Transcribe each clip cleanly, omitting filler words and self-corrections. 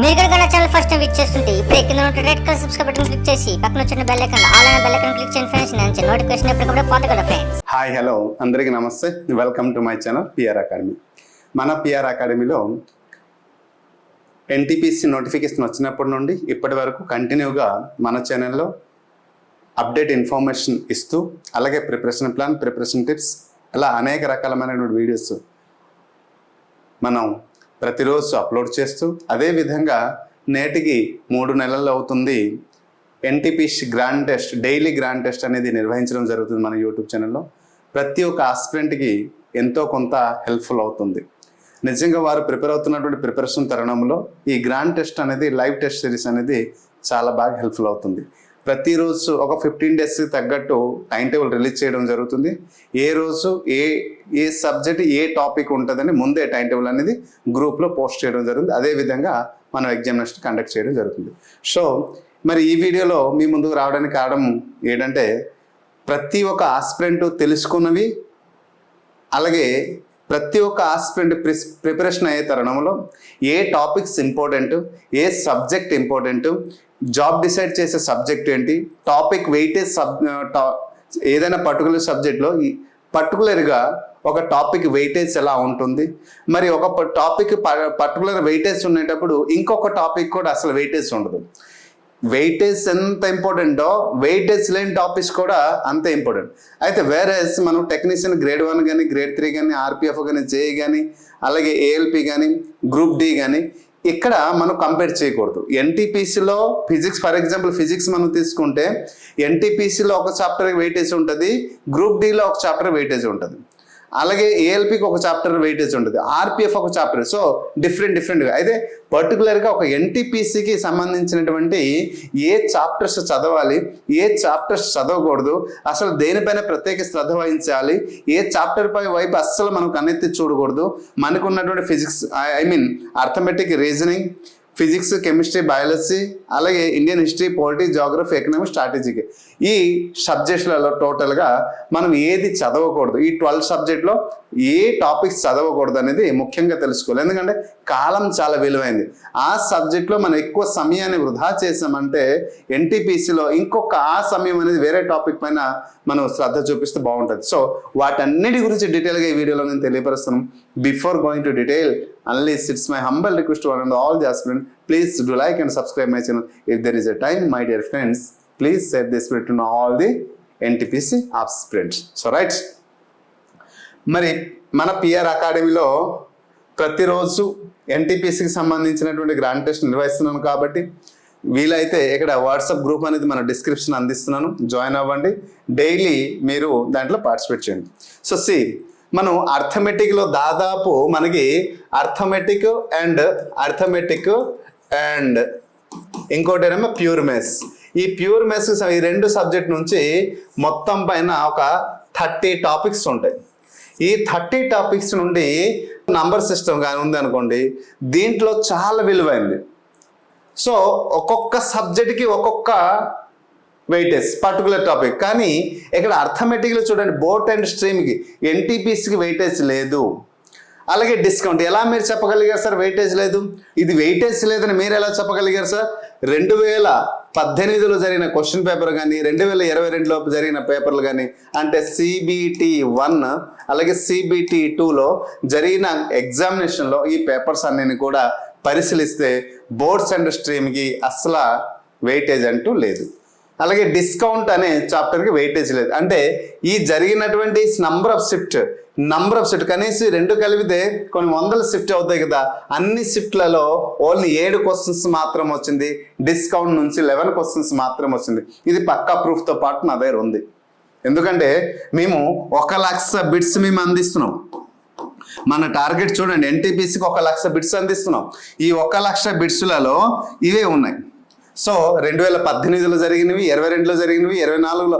మీరు కనుక నా ఛానల్ ఫస్ట్ టైం విజిట్ చేస్తుంటే ఇప్పుడు కింద ఉన్న red colour subscribe button click చేసి పక్కన వచ్చిన బెల్ ఐకాన్ ఆల్ అనే బెల్ ఐకాన్ క్లిక్ చేయండి ఫ్రెండ్స్. నేను నోటిఫికేషన్ ఎప్పటికప్పుడు పొందగలరు ఫ్రెండ్స్. హాయ్ హలో అందరికీ నమస్తే, welcome to my channel PR academy. మన పిఆర్ అకాడమీలో ఎన్టీపీసీ నోటిఫికేషన్ వచ్చినప్పటి నుండి ఇప్పటి వరకు కంటిన్యూగా మన ఛానల్లో అప్డేట్ ఇన్ఫర్మేషన్ ఇస్తూ, అలాగే ప్రిపరేషన్ ప్లాన్, ప్రిపరేషన్ టిప్స్, అలా అనేక రకాలమైనటువంటి వీడియోస్ మనం ప్రతిరోజు అప్లోడ్ చేస్తూ, అదేవిధంగా నేటికి 3 నెలలు అవుతుంది NTPC grand test, daily grand test అనేది నిర్వహించడం జరుగుతుంది మన యూట్యూబ్ ఛానల్లో. ప్రతి ఒక్క ఆస్పిరెంట్కి ఎంతో కొంత హెల్ప్ఫుల్ అవుతుంది. నిజంగా వారు ప్రిపేర్ అవుతున్నటువంటి ప్రిపరేషన్ తరుణంలో ఈ గ్రాండ్ టెస్ట్ అనేది, లైవ్ టెస్ట్ సిరీస్ అనేది చాలా బాగా హెల్ప్ఫుల్ అవుతుంది. ప్రతిరోజు ఒక 15 డేస్ తగ్గట్టు టైం టేబుల్ రిలీజ్ చేయడం జరుగుతుంది. ఏ రోజు ఏ సబ్జెక్ట్ ఏ టాపిక్ ఉంటుందని ముందే టైం టేబుల్ అనేది గ్రూప్లో పోస్ట్ చేయడం జరుగుతుంది. అదేవిధంగా మనం ఎగ్జామినేషన్ కండక్ట్ చేయడం జరుగుతుంది. సో మరి ఈ వీడియోలో మీ ముందుకు రావడానికి కారణం ఏంటంటే, ప్రతి ఒక్క ఆస్పిరెంట్ తెలుసుకున్నవి, అలాగే ప్రతి ఒక్క ఆస్పిరెంట్ ప్రిపరేషన్ అయ్యే తరుణంలో ఏ టాపిక్స్ ఇంపార్టెంట్, ఏ సబ్జెక్ట్ ఇంపార్టెంట్, జాబ్ డిసైడ్ చేసే సబ్జెక్ట్ ఏంటి, టాపిక్ వెయిటేజ్ ఏదైనా పర్టికులర్ సబ్జెక్ట్లో పర్టికులర్గా ఒక టాపిక్ వెయిటేజ్ ఎలా ఉంటుంది, మరి ఒక టాపిక్ పర్టికులర్ వెయిటేజ్ ఉండేటప్పుడు ఇంకొక టాపిక్ కూడా అసలు వెయిటేజ్ ఉండదు. వెయిటేజ్ ఎంత ఇంపార్టెంటో వెయిటేజ్ లేని టాపిక్స్ కూడా అంతే ఇంపార్టెంట్. అయితే వేరేస్ మనం టెక్నీషియన్ గ్రేడ్ 1 కానీ, గ్రేడ్ 3 కానీ, ఆర్పిఎఫ్ కానీ, జేఈ కానీ, అలాగే ఏఎల్పి కానీ, గ్రూప్ డి కానీ ఇక్కడ మనం కంపేర్ చేయకూడదు. ఎన్టీపీసీలో ఫిజిక్స్, ఫర్ ఎగ్జాంపుల్ ఫిజిక్స్ మనం తీసుకుంటే ఎన్టీపీసీలో ఒక చాప్టర్ వెయిటేజ్ ఉంటుంది, గ్రూప్ డిలో ఒక చాప్టర్ వెయిటేజ్ ఉంటుంది, అలాగే ఏఎల్పికి ఒక చాప్టర్ వెయిటేజ్ ఉంటుంది, ఆర్పిఎఫ్ ఒక చాప్టర్. సో డిఫరెంట్గా. అయితే పర్టికులర్గా ఒక ఎన్టీపీసీకి సంబంధించినటువంటి ఏ చాప్టర్స్ చదవాలి, ఏ చాప్టర్స్ చదవకూడదు, అసలు దేనిపైన ప్రత్యేక శ్రద్ధ వహించాలి, ఏ చాప్టర్ పై వైపు అస్సలు మనం కన్నెత్తి చూడకూడదు, మనకు ఉన్నటువంటి physics, arithmetic, reasoning, physics, chemistry, biology, అలాగే Indian history, polity, geography, economics, స్ట్రాటజీకి, ఈ సబ్జెక్టులలో టోటల్గా మనం ఏది చదవకూడదు, ఈ 12 సబ్జెక్ట్లో ఏ టాపిక్స్ చదవకూడదు అనేది ముఖ్యంగా తెలుసుకోవాలి. ఎందుకంటే కాలం చాలా విలువైంది. ఆ సబ్జెక్ట్లో మనం ఎక్కువ సమయాన్ని వృధా చేసామంటే ఎన్టీపీసీలో ఇంకొక ఆ సమయం అనేది వేరే టాపిక్ పైన మనం శ్రద్ధ చూపిస్తే బాగుంటుంది. సో వాటన్నిటి గురించి డీటెయిల్గా ఈ వీడియోలో నేను తెలియపరుస్తాను. Before going to detail, unless it's my humble request to one and all the aspirants, please do like and subscribe my channel. If there is a time, my dear friends, please share this video to all the NTPC aspirants. So right, మరి మన PR అకాడమీలో ప్రతిరోజు ఎన్టీపీసీకి సంబంధించినటువంటి grand test నిర్వహిస్తున్నాను కాబట్టి వీలైతే ఇక్కడ WhatsApp group అనేది మన డిస్క్రిప్షన్ అందిస్తున్నాను, జాయిన్ అవ్వండి. డైలీ మీరు దాంట్లో పార్టిసిపేట్ చేయండి. సో మనం అర్థమెటిక్లో దాదాపు మనకి అర్థమెటిక్ అండ్ ఇంకోటి ఏమో ప్యూర్ మ్యాథ్స్. ఈ ప్యూర్ మ్యాథ్స్ ఈ 2 సబ్జెక్ట్ నుంచి మొత్తం పైన ఒక 30 టాపిక్స్ ఉంటాయి. ఈ 30 టాపిక్స్ నుండి నంబర్ సిస్టమ్ కానీ ఉంది అనుకోండి, దీంట్లో చాలా విలువైంది. సో ఒక్కొక్క సబ్జెక్ట్కి ఒక్కొక్క వెయిటేజ్, పర్టికులర్ టాపిక్. కానీ ఇక్కడ అర్థమెటిక్లో చూడండి, బోట్ అండ్ స్ట్రీమ్కి, ఎన్టీపీసీకి వెయిటేజ్ లేదు. అలాగే డిస్కౌంట్ ఎలా మీరు చెప్పగలిగారు సార్ వెయిటేజ్ లేదు? ఇది వెయిటేజ్ లేదని మీరు ఎలా చెప్పగలిగారు సార్? 2018లో జరిగిన క్వశ్చన్ పేపర్ కానీ, 2022లో జరిగిన పేపర్లు కానీ, అంటే CBT 1 అలాగే CBT 2లో జరిగిన ఎగ్జామినేషన్లో ఈ పేపర్స్ అన్నీ కూడా పరిశీలిస్తే బోర్డ్స్ అండ్ స్ట్రీమ్కి అసలు వెయిటేజ్ అంటూ లేదు. అలాగే డిస్కౌంట్ అనే చాప్టర్కి వెయిటేజ్ లేదు. అంటే ఈ జరిగినటువంటి నంబర్ ఆఫ్ షిఫ్ట్ కనీసం 2 కలిపితే కొన్ని వందల షిఫ్ట్ అవుతాయి కదా, అన్ని షిఫ్ట్లలో ఓన్లీ 7 క్వశ్చన్స్ మాత్రం వచ్చింది. డిస్కౌంట్ నుంచి 11 క్వశ్చన్స్ మాత్రం వచ్చింది. ఇది పక్కా ప్రూఫ్తో పాటు నా దగ్గర ఉంది. ఎందుకంటే మేము 1,00,000 బిట్స్ మేము అందిస్తున్నాం. మన టార్గెట్ చూడండి, ఎన్టీపీసీకి 1,00,000 బిట్స్ అందిస్తున్నాం. ఈ 1,00,000 బిట్స్లలో ఇవే ఉన్నాయి. సో 2018లో జరిగినవి, 22లో జరిగినవి, 24లో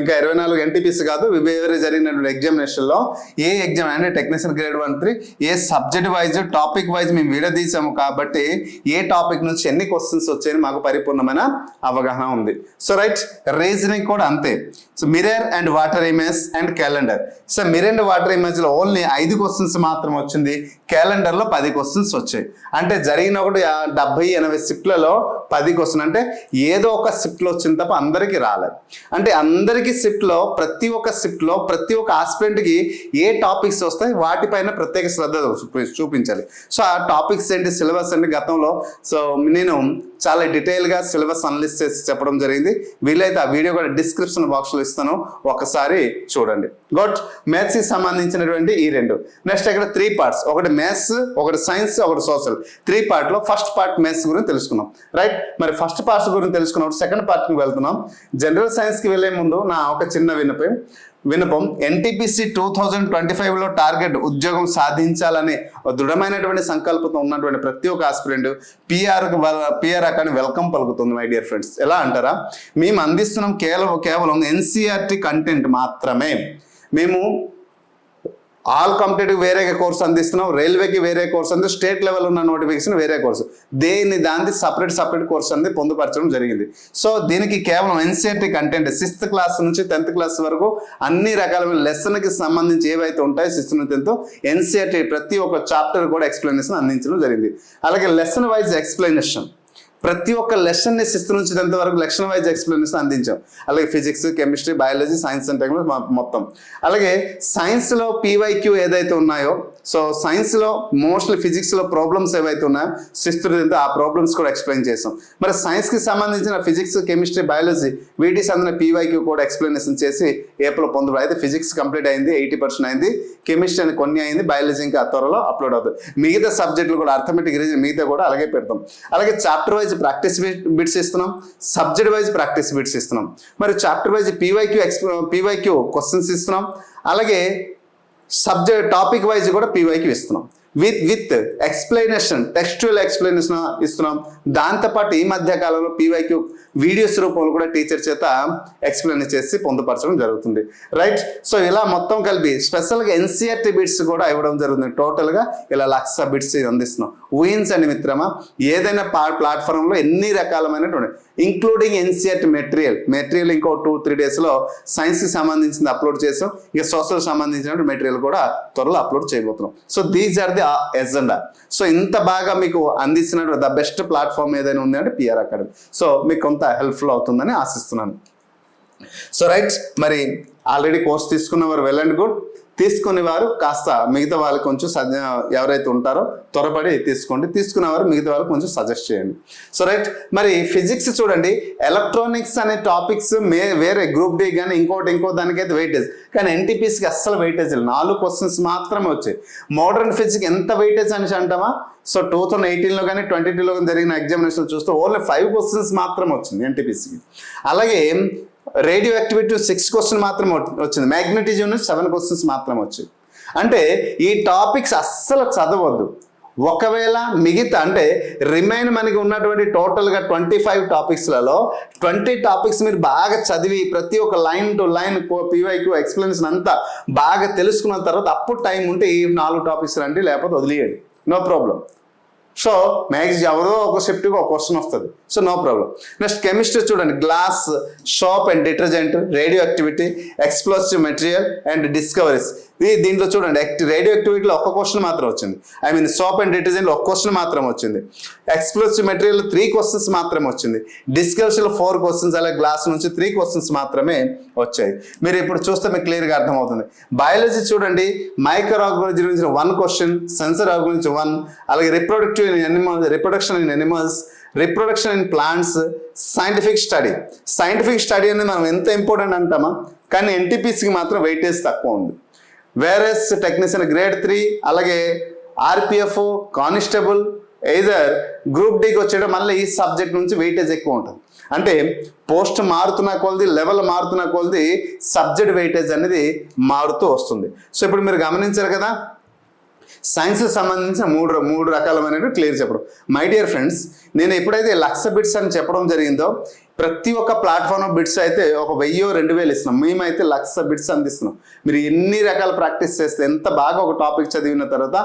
ఇంకా 24 ఎన్టీపీసీ కాదు వేరే జరిగినటువంటి ఎగ్జామినేషన్లో ఏ ఎగ్జామ్ అంటే టెక్నీషియన్ గ్రేడ్ 1-3 ఏ సబ్జెక్ట్ వైజ్ టాపిక్ వైజ్ మేము విడదీసాము కాబట్టి ఏ టాపిక్ నుంచి ఎన్ని క్వశ్చన్స్ వచ్చాయని మాకు పరిపూర్ణమైన అవగాహన ఉంది. సో రైట్, రీజనింగ్ కూడా అంతే. So mirror and water image and calendar. So mirror and water ఇమేజ్లో ఓన్లీ 5 క్వశ్చన్స్ మాత్రం వచ్చింది, క్యాలెండర్లో 10 క్వశ్చన్స్ వచ్చాయి. అంటే జరిగిన ఒకటి 70-80 షిఫ్ట్లలో 10 క్వశ్చన్, అంటే ఏదో ఒక షిఫ్ట్లో వచ్చింది తప్ప అందరికీ రాలేదు. అంటే అందరికీ షిఫ్ట్లో ప్రతి ఒక్క షిఫ్ట్లో ప్రతి ఒక్క ఆస్పిరెంట్కి ఏ టాపిక్స్ వస్తాయి వాటిపైన ప్రత్యేక శ్రద్ధ చూపించాలి. సో ఆ టాపిక్స్ ఏంటి, సిలబస్ ఏంటి, గతంలో సో నేను చాలా డీటెయిల్గా సిలబస్ అనలిస్ట్ చేసి చెప్పడం జరిగింది. వీలైతే ఆ వీడియో కూడా డిస్క్రిప్షన్ బాక్స్లో ఇస్తాను, ఒకసారి చూడండి. గుడ్. మ్యాథ్స్కి సంబంధించినటువంటి ఈ 2. నెక్స్ట్ ఇక్కడ 3 పార్ట్స్, ఒకటి మ్యాథ్స్, ఒకటి సైన్స్, ఒకటి సోషల్. 3 పార్ట్లో ఫస్ట్ పార్ట్ మ్యాథ్స్ గురించి తెలుసుకున్నాం. రైట్, మరి ఫస్ట్ పార్ట్స్ గురించి తెలుసుకున్నప్పుడు సెకండ్ పార్ట్కి వెళ్తున్నాం. జనరల్ సైన్స్కి వెళ్ళే ముందు నా ఒక చిన్న వినపం ఎన్టీపీసీ 2025లో టార్గెట్ ఉద్యోగం సాధించాలనే దృఢమైనటువంటి సంకల్పంతో ఉన్నటువంటి ప్రతి ఒక్క ఆస్పిరెంట్ పిఆర్ అకాడమీ వెల్కమ్ పలుకుతుంది మై డియర్ ఫ్రెండ్స్. ఎలా అంటారా, మేము అందిస్తున్నాం కేవలం ఎన్సీఆర్టీ కంటెంట్ మాత్రమే. మేము ఆల్ కాంపిటేటివ్ వేరే కోర్సు అందిస్తున్నాం, రైల్వేకి వేరే కోర్సు అంది, స్టేట్ లెవెల్ ఉన్న నోటిఫికేషన్ వేరే కోర్సు, దానికి సపరేట్ కోర్సు అనేది పొందుపరచడం జరిగింది. సో దీనికి కేవలం ఎన్సీఆర్టీ కంటెంట్ 6th క్లాస్ నుంచి 10th క్లాస్ వరకు అన్ని రకాలైన లెసన్కి సంబంధించి ఏవైతే ఉంటాయో 6th నుంచి 10th ఎన్సీఆర్టీ ప్రతి ఒక్క చాప్టర్ కూడా ఎక్స్ప్లెనేషన్ అందించడం జరిగింది. అలాగే లెసన్ వైజ్ ఎక్స్ప్లెనేషన్, ప్రతి ఒక్క లెసన్ని 6th నుంచి 10th వరకు లెసన్ వైజ్ ఎక్స్ప్లెనేషన్ అందించాం. అలాగే physics, chemistry, biology, science and technology మొత్తం. అలాగే సైన్స్లో పీవైక్యూ ఏదైతే ఉన్నాయో, సో సైన్స్లో మోస్ట్లీ ఫిజిక్స్లో ప్రాబ్లమ్స్ ఏవైతే ఉన్నాయో 6th నుంచి 10th ఆ ప్రాబ్లమ్స్ కూడా ఎక్స్ప్లెయిన్ చేసాం. మరి సైన్స్కి సంబంధించిన ఫిజిక్స్, కెమిస్ట్రీ, బయాలజీ వీటికి సంబంధించిన పీవైక్యూ కూడా ఎక్స్ప్లెనేషన్ చేసి ఏప్రిల్ 19 అయితే ఫిజిక్స్ కంప్లీట్ అయింది, 80% అయింది, కెమిస్ట్రీ అని కొన్ని అయింది, బయాలజీ ఇంకా త్వరలో అప్లోడ్ అవుతుంది. మిగతా సబ్జెక్టులు కూడా అర్థమెటిక్, రీజనింగ్ మిగతా కూడా అలాగే పెడతాం. అలాగే చాప్టర్ వైజ్ ప్రాక్టీస్ బిట్స్ ఇస్తున్నాం, సబ్జెక్ట్ వైజ్ ప్రాక్టీస్ బిట్స్ ఇస్తున్నాం. మరి చాప్టర్ వైజ్ పీవైక్యూ క్వశ్చన్స్ ఇస్తున్నాం. అలాగే సబ్జెక్ట్ టాపిక్ వైజ్ కూడా పీవైక్యూ ఇస్తున్నాం. విత్ ఎక్స్ప్లెనేషన్, టెక్స్చువల్ ఎక్స్ప్లెనేషన్ ఇస్తున్నాం. దాంతోపాటు ఈ మధ్య కాలంలో పీవైక్యూ వీడియోస్ రూపంలో కూడా టీచర్ చేత ఎక్స్ప్లెయిన్ చేసి పొందుపరచడం జరుగుతుంది. రైట్, సో ఇలా మొత్తం కలిపి స్పెషల్గా ఎన్సీఆర్టీ బిట్స్ కూడా ఇవ్వడం జరుగుతుంది. టోటల్గా ఇలా 1,00,000 బిట్స్ అందిస్తున్నాం. ఊహించండి మిత్రమా, ఏదైనా ప్లాట్ఫామ్లో ఎన్ని రకాలమైనటువంటి ఇంక్లూడింగ్ ఎన్సీఆర్టీ మెటీరియల్ ఇంకో 2-3 డేస్లో సైన్స్కి సంబంధించింది అప్లోడ్ చేసాం. ఇక సోషల్ సంబంధించిన మెటీరియల్ కూడా త్వరలో అప్లోడ్ చేయబోతున్నాం. So these are the agenda. So ఇంత బాగా మీకు అందిస్తున్న ద బెస్ట్ ప్లాట్ఫామ్ ఏదైనా ఉంది అంటే పిఆర్ అకాడమీ. సో మీకు కొంత హెల్ప్ఫుల్ అవుతుందని ఆశిస్తున్నాను. సో రైట్, మరి ఆల్రెడీ కోర్స్ తీసుకున్న వారు వెల్ అండ్ గుడ్, తీసుకునే వారు కాస్త మిగతా వాళ్ళకి కొంచెం ఎవరైతే ఉంటారో త్వరపడి తీసుకోండి, తీసుకునేవారు మిగతా వాళ్ళకి కొంచెం సజెస్ట్ చేయండి. సో రైట్, మరి ఫిజిక్స్ చూడండి, ఎలక్ట్రానిక్స్ అనే టాపిక్స్ వేరే గ్రూప్ డి కానీ ఇంకో దానికైతే వెయిటేజ్, కానీ ఎన్టీపీసీకి అస్సలు వెయిటేజ్ లేదు, 4 క్వశ్చన్స్ మాత్రమే వచ్చాయి. మోడర్న్ ఫిజిక్స్ ఎంత వెయిటేజ్ అని అంటామా, సో 2018లో కానీ 2022లో కానీ జరిగిన ఎగ్జామినేషన్ చూస్తే ఓన్లీ 5 క్వశ్చన్స్ మాత్రం వచ్చింది ఎన్టీపీసీకి. అలాగే రేడియో యాక్టివిటీ 6 క్వశ్చన్ మాత్రం వచ్చింది, మ్యాగ్నెటిజం నుంచి 7 క్వశ్చన్స్ మాత్రం వచ్చాయి. అంటే ఈ టాపిక్స్ అస్సలు చదవద్దు. ఒకవేళ మిగతా అంటే రిమైన్ మనకి ఉన్నటువంటి టోటల్గా 25 టాపిక్స్లలో 20 టాపిక్స్ మీరు బాగా చదివి ప్రతి ఒక్క line to line PYQ explanation అంతా బాగా తెలుసుకున్న తర్వాత అప్పుడు టైం ఉంటే ఈ 4 టాపిక్స్ రండి, లేకపోతే వదిలేయండి, నో ప్రాబ్లం. సో మ్యాక్స్ ఎవరో ఒక షిఫ్ట్కి ఒక క్వశ్చన్ వస్తుంది, so no problem. Next chemistry చూడండి, glass, soap and detergent, radioactivity, explosive material and discoveries. దీంట్లో చూడండి రేడియో యాక్టివిటీలో 1 క్వశ్చన్ మాత్రం వచ్చింది, సోప్ అండ్ డిటర్జెంట్లో 1 క్వశ్చన్ మాత్రం వచ్చింది, ఎక్స్ప్లోసివ్ మెటీరియల్ 3 క్వశ్చన్స్ మాత్రం వచ్చింది, డిస్కవరీస్లో 4 క్వశ్చన్స్, అలాగే గ్లాస్ నుంచి 3 క్వశ్చన్స్ మాత్రమే వచ్చాయి. మీరు ఇప్పుడు చూస్తే మీకు క్లియర్గా అర్థమవుతుంది. బయాలజీ చూడండి, మైక్రో ఆర్గానిజం గురించి 1 క్వశ్చన్, సెన్సర్ ఆర్గానిజం గురించి 1, అలాగే reproduction in animals, reproduction in plants, scientific study అనేది మనం ఎంత ఇంపార్టెంట్ అంటామా, కానీ ఎన్టీపీసీకి మాత్రం వెయిటేజ్ తక్కువ ఉంది. వేరేస్ టెక్నీషియన్ గ్రేడ్ 3, అలాగే ఆర్పిఎఫ్, కానిస్టేబుల్, ఎయిదర్ గ్రూప్ డీకి వచ్చేయడం మళ్ళీ ఈ సబ్జెక్ట్ నుంచి వెయిటేజ్ ఎక్కువ ఉంటుంది. అంటే పోస్ట్ మారుతున్న కొలది, లెవెల్ మారుతున్న కొలది సబ్జెక్ట్ వెయిటేజ్ అనేది మారుతూ వస్తుంది. సో ఇప్పుడు మీరు గమనించారు కదా, సైన్స్ సంబంధించిన మూడు రకాలమైనవి క్లియర్ చెప్పడం. మై డియర్ ఫ్రెండ్స్, నేను ఎప్పుడైతే 1,00,000 బిట్స్ అని చెప్పడం జరిగిందో ప్రతి ఒక్క ప్లాట్ఫామ్ బిట్స్ అయితే ఒక 1000-2000 ఇస్తున్నాం. మేమైతే 1,00,000 బిట్స్ అందిస్తున్నాం. మీరు ఎన్ని రకాల ప్రాక్టీస్ చేస్తే ఎంత బాగా ఒక టాపిక్ చదివిన తర్వాత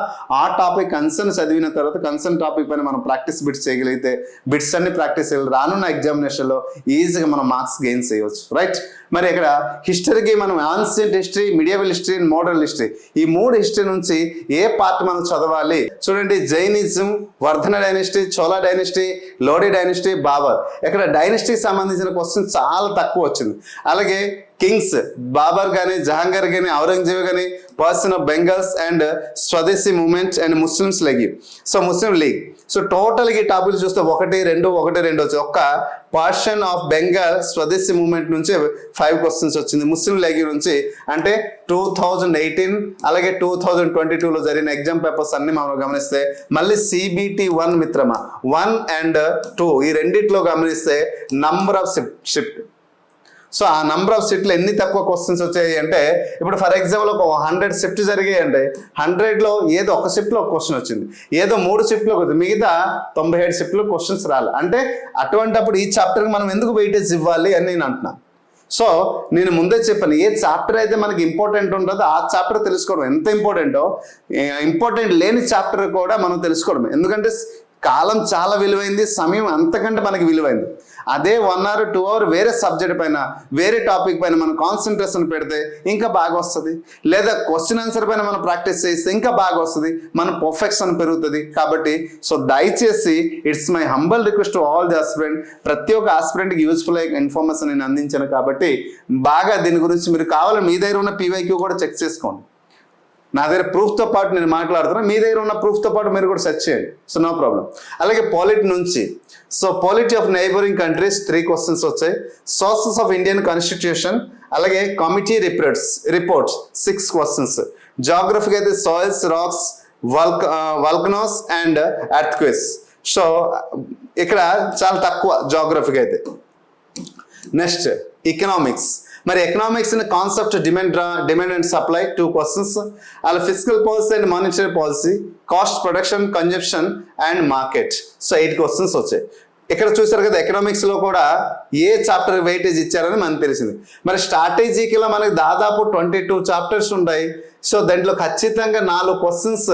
ఆ టాపిక్ కన్సర్న్ చదివిన తర్వాత కన్సర్న్ టాపిక్ పైన మనం ప్రాక్టీస్ బిట్స్ చేయగలిగితే బిట్స్ అన్ని ప్రాక్టీస్ చేయాలి. రానున్న ఎగ్జామినేషన్లో ఈజీగా మనం మార్క్స్ గెయిన్ చేయవచ్చు. రైట్. మరి ఇక్కడ హిస్టరీకి మనం ancient history, medieval history, modern history, ఈ 3 హిస్టరీ నుంచి ఏ పార్ట్ మనం చదవాలి చూడండి. Jainism, Vardhana dynasty, Chola dynasty, Lodi dynasty, Babur. ఇక్కడ డైనస్టీకి సంబంధించిన క్వశ్చన్ చాలా తక్కువ వచ్చింది. అలాగే కింగ్స్, బాబర్ కానీ, జహాంగీర్ కానీ, ఔరంగజేబ్ కానీ, పర్సన్ ఆఫ్ బెంగాల్స్ అండ్ స్వదేశీ movement and Muslims league. So Muslim league. So టోటల్గా ఈ టాపిక్ చూస్తే 1, 2 వచ్చి ఒక్క పర్సన్ ఆఫ్ బెంగాల్ స్వదేశీ మూవ్మెంట్ నుంచి 5 క్వశ్చన్స్ వచ్చింది. ముస్లిం లీగ్ నుంచి అంటే 2018 అలాగే 2022లో జరిగిన ఎగ్జామ్ పేపర్స్ అన్ని మనం గమనిస్తే మళ్ళీ CBT 1 మిత్రమా 1 and 2 ఈ రెండిట్లో గమనిస్తే నంబర్ ఆఫ్ షిఫ్ట్. సో ఆ నంబర్ ఆఫ్ షిఫ్ట్లు ఎన్ని తక్కువ క్వశ్చన్స్ వచ్చాయి అంటే ఇప్పుడు ఫర్ ఎగ్జాంపుల్ ఒక 100 షిఫ్ట్ జరిగాయి అంటే 100లో ఏదో ఒక షిఫ్ట్లో ఒక క్వశ్చన్ వచ్చింది, ఏదో 3 షిఫ్ట్లో వచ్చింది, మిగతా 97 షిఫ్ట్లో క్వశ్చన్స్ రాలి. అంటే అటువంటిప్పుడు ఈ చాప్టర్కి మనం ఎందుకు వెయిటేజ్ ఇవ్వాలి అని నేను అంటున్నాను. సో నేను ముందే చెప్పాను, ఏ చాప్టర్ అయితే మనకి ఇంపార్టెంట్ ఉంటుందో ఆ చాప్టర్ తెలుసుకోవడం ఎంత ఇంపార్టెంటో, ఇంపార్టెంట్ లేని చాప్టర్ కూడా మనం తెలుసుకోవడం. ఎందుకంటే కాలం చాలా విలువైంది, సమయం అంతకంటే మనకి విలువైంది. అదే 1 or 2 hours వేరే సబ్జెక్ట్ పైన వేరే టాపిక్ పైన మనం కాన్సన్ట్రేషన్ పెడితే ఇంకా బాగా వస్తుంది. లేదా క్వశ్చన్ ఆన్సర్ పైన మనం ప్రాక్టీస్ చేస్తే ఇంకా బాగా వస్తుంది, మన పర్ఫెక్షన్ పెరుగుతుంది. కాబట్టి సో దయచేసి it's my humble request to all the aspirant, ప్రతి ఒక్క ఆస్పిరెంట్కి యూస్ఫుల్ ఇన్ఫర్మేషన్ నేను అందించాను. కాబట్టి బాగా దీని గురించి మీరు కావాలని మీ దగ్గర ఉన్న PYQ కూడా చెక్ చేసుకోండి. నా దగ్గర ప్రూఫ్తో పాటు నేను మాట్లాడుతున్నాను, మీ దగ్గర ఉన్న ప్రూఫ్తో పాటు మీరు కూడా సెర్చ్ చేయండి. So no problem. అలాగే పాలిటీ నుంచి so polity of neighbouring countries 3 questions వచ్చాయి. సోర్సెస్ ఆఫ్ ఇండియన్ కాన్స్టిట్యూషన్ అలాగే కమిటీ రిపోర్ట్స్ 6 క్వశ్చన్స్. జాగ్రఫీకి అయితే soils, rocks, volcanoes and earthquakes. So ఇక్కడ చాలా తక్కువ జాగ్రఫీకి అయితే. Next economics. మరి economics concept demand and supply 2 questions. అలా physical policy and monetary policy, cost, production, consumption and market. So 8 questions వచ్చాయి. ఇక్కడ చూసారు కదా ఎకనామిక్స్లో కూడా ఏ చాప్టర్ వెయిటేజ్ ఇచ్చారని మనకు తెలిసింది. మరి స్ట్రాటజీలో మనకి దాదాపు 22 చాప్టర్స్ ఉంటాయి. సో దాంట్లో ఖచ్చితంగా 4 క్వశ్చన్స్,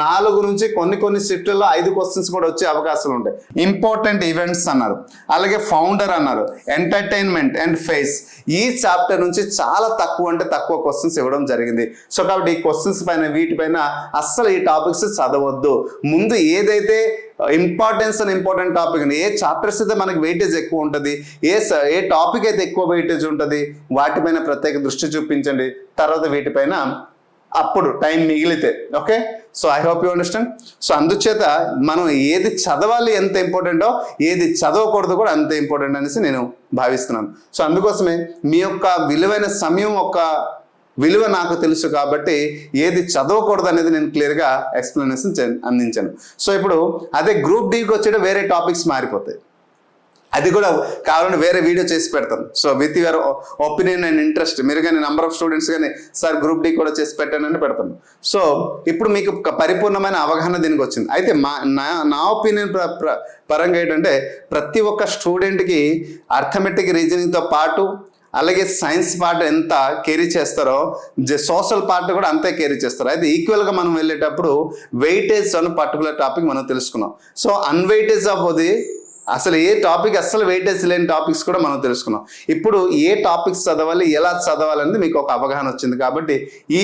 4 నుంచి కొన్ని షిఫ్ట్లలో 5 క్వశ్చన్స్ కూడా వచ్చే అవకాశాలు ఉంటాయి. ఇంపార్టెంట్ ఈవెంట్స్ అన్నారు, అలాగే ఫౌండర్ అన్నారు, ఎంటర్టైన్మెంట్ అండ్ ఫేస్. ఈ చాప్టర్ నుంచి చాలా తక్కువ అంటే తక్కువ క్వశ్చన్స్ ఇవ్వడం జరిగింది. సో కాబట్టి ఈ క్వశ్చన్స్ పైన వీటిపైన అస్సలు ఈ టాపిక్స్ చదవద్దు. ముందు ఏదైతే ఇంపార్టెంట్ టాపిక్ ఏ చాప్టర్స్ అయితే మనకి వెయిటేజ్ ఎక్కువ ఉంటుంది, ఏ టాపిక్ అయితే ఎక్కువ వెయిటేజ్ ఉంటుంది వాటిపైన ప్రత్యేక దృష్టి చూపించండి. తర్వాత వీటిపైన అప్పుడు టైం మిగిలితే. Okay. So I hope you understand. So అందుచేత మనం ఏది చదవాలి ఎంత ఇంపార్టెంటో ఏది చదవకూడదు కూడా అంత ఇంపార్టెంట్ అనేసి నేను భావిస్తున్నాను. సో అందుకోసమే మీ యొక్క విలువైన సమయం యొక్క విలువ నాకు తెలుసు కాబట్టి ఏది చదవకూడదు అనేది నేను క్లియర్గా ఎక్స్ప్లెనేషన్ అందించాను. సో ఇప్పుడు అదే గ్రూప్ డీకి వచ్చేట వేరే టాపిక్స్ మారిపోతాయి. అది కూడా కావాలని వేరే వీడియో చేసి పెడతాను. So with your opinion and interest మీరు కానీ నెంబర్ ఆఫ్ స్టూడెంట్స్ కానీ సార్ గ్రూప్ డి కూడా చేసి పెట్టానని పెడతాను. సో ఇప్పుడు మీకు పరిపూర్ణమైన అవగాహన దీనికి వచ్చింది. అయితే నా ఒపీనియన్ పరంగా ఏంటంటే ప్రతి ఒక్క స్టూడెంట్కి అర్థమెటిక్ రీజనింగ్తో పాటు అలాగే సైన్స్ పార్ట్ ఎంత కేరీ చేస్తారో సోషల్ పార్ట్ కూడా అంతే కేరీ చేస్తారు. అయితే ఈక్వల్గా మనం వెళ్ళేటప్పుడు వెయిటేజ్ అని పర్టికులర్ టాపిక్ మనం తెలుసుకున్నాం. సో అన్వెయిటేజ్ ఆఫ్ అది అసలు ఏ టాపిక్ అస్సలు వెయిటేజ్ లేని టాపిక్స్ కూడా మనం తెలుసుకున్నాం. ఇప్పుడు ఏ టాపిక్స్ చదవాలి ఎలా చదవాలనేది మీకు ఒక అవగాహన వచ్చింది. కాబట్టి ఈ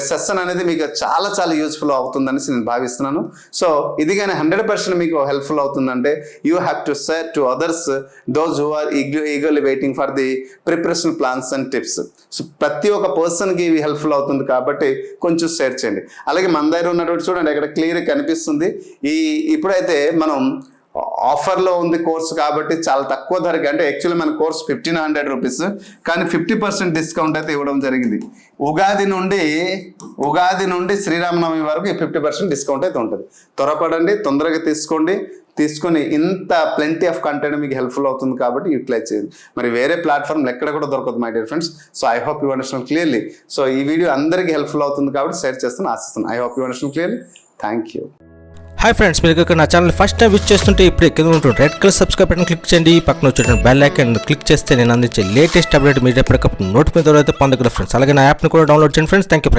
సెషన్ అనేది మీకు చాలా చాలా యూస్ఫుల్ అవుతుందనేసి నేను భావిస్తున్నాను. సో ఇది కానీ 100% మీకు హెల్ప్ఫుల్ అవుతుందంటే you have to share to others those who are eagerly waiting for the preparation plans and tips. So ప్రతి ఒక్క పర్సన్కి ఇవి హెల్ప్ఫుల్ అవుతుంది కాబట్టి కొంచెం షేర్ చేయండి. అలాగే మన దగ్గర ఉన్నటువంటి చూడండి ఇక్కడ క్లియర్గా కనిపిస్తుంది. ఇప్పుడైతే మనం ఆఫర్లో ఉంది కోర్సు కాబట్టి చాలా తక్కువ ధరకి, అంటే యాక్చువల్లీ మన కోర్స్ 1500 రూపీస్ కానీ 50% డిస్కౌంట్ అయితే ఇవ్వడం జరిగింది. ఉగాది నుండి శ్రీరామనవమి వరకు 50% డిస్కౌంట్ అయితే ఉంటుంది. త్వరపడండి, తొందరగా తీసుకోండి. తీసుకొని ఇంత ప్లెంటీ ఆఫ్ కంటెంట్ మీకు హెల్ప్ఫుల్ అవుతుంది కాబట్టి యూటిలైజ్ చేయండి. మరి వేరే ప్లాట్ఫామ్ ఎక్కడ కూడా దొరకదు my dear friends. So I hope you understand clearly. So ఈ వీడియో అందరికీ హెల్ప్ఫుల్ అవుతుంది కాబట్టి షేర్ చేస్తాను, ఆశిస్తున్నాను. I hope you understand clearly. Thank you. Hi friends, మీరు ఇక్కడ నా ఛానల్ ఫస్ట్ టైం విజిట్ చేస్తుంటే ఇప్పుడే కింద ఉంటుంది red colour subscribe button click చేయండి. పక్కన వచ్చే బెల్ ఐకాన్ క్లిక్ చేస్తే నేను అందించే లేటెస్ట్ అప్డేట్ మీరు ఎప్పటికప్పుడు నోటిఫికేషన్ అయితే పొందగలరు ఫ్రెండ్స్. అలాగే నా యాప్ని కూడా డౌన్లోడ్ చేయండి ఫ్రెండ్స్. Thank you.